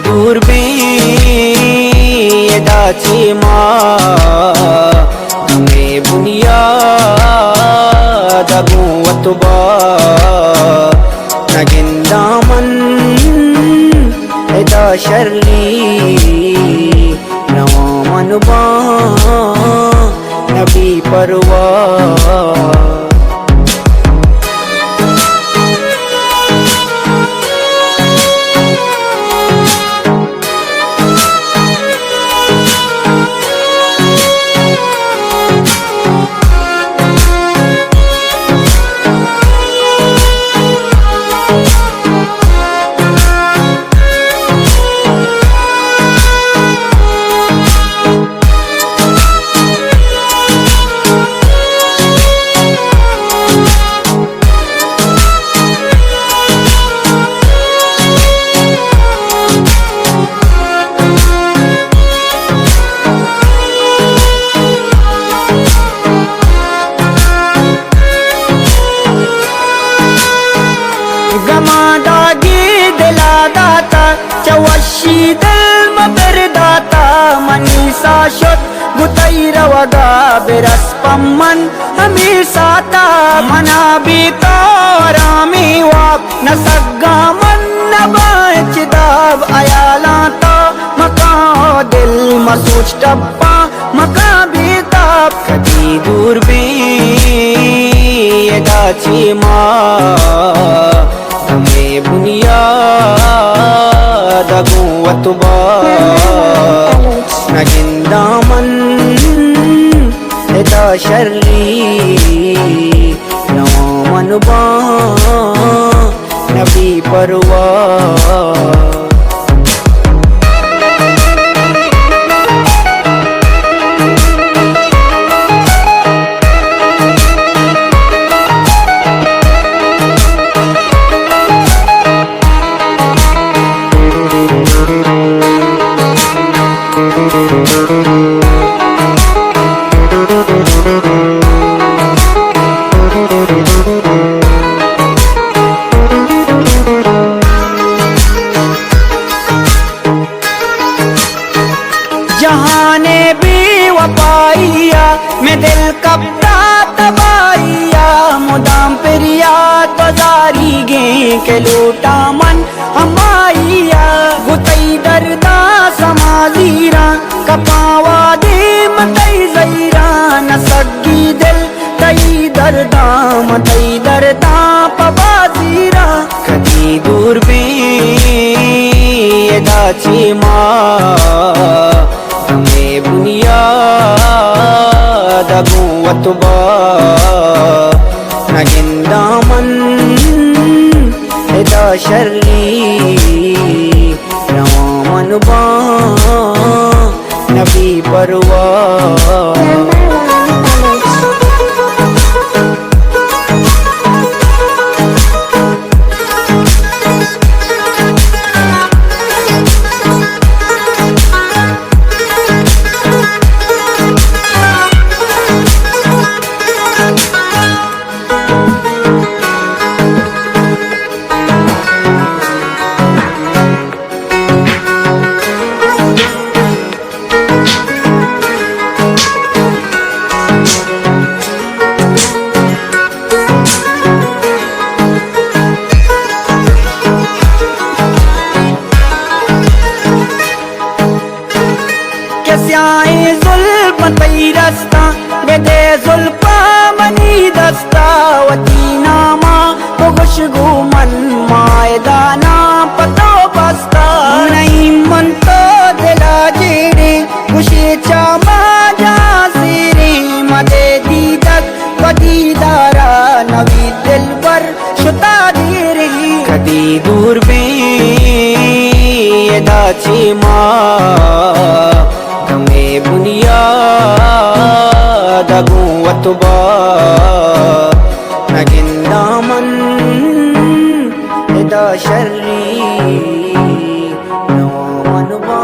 दूर बेदाची में बुनियाद अगुवतुबा नगिंदामन एदा शर्ली नवामनुबा नबी परवा गमादागी दिला दाता चवशी दिल मबर दाता मनीषा शुद्ध गुतैर वगा बिरस पम्मन हमेशा ता मना बीतारामी वाप न सग्गा मन न बाचिदाब अयालाता मका दिल मसूच टप्पा मका बीताब कदी दूर बे दाची में बुनियाद अगुवतुबा नगिंदामन एदा शर्ली नवामनुबा नबी परवा जहाने भी वपाइया मैं दिल कब्दा तबाइया मुदाम प्रिया तो जारी गे के लूटा मन हमाइया गुतई दर्दा समाजीरा कपावा दे मतई जईरा न सगी दिल तई दर्दा मतई दर्दा पबाजीरा कदी दूर बे दाची में बुनियाद अगुवतुबा नगिंदामन एदा शर्ली नवामनुबा नबी परवा स्याए जुल्म तई रस्ता बेदे जुल्फा मनी दस्ता वतीनामा वो खुशगू मन मायदाना पतो बस्ता नहीं मन तो दिला जेड़े खुशी चा माझ्या सिरी मध्ये दीदक कधी दारा नवी दिलबर शुता दिरी कधी दूर बे दाची मा गमे बुनिया दगू वतुबा नगिंदा मन दा शर्री नवा मनवा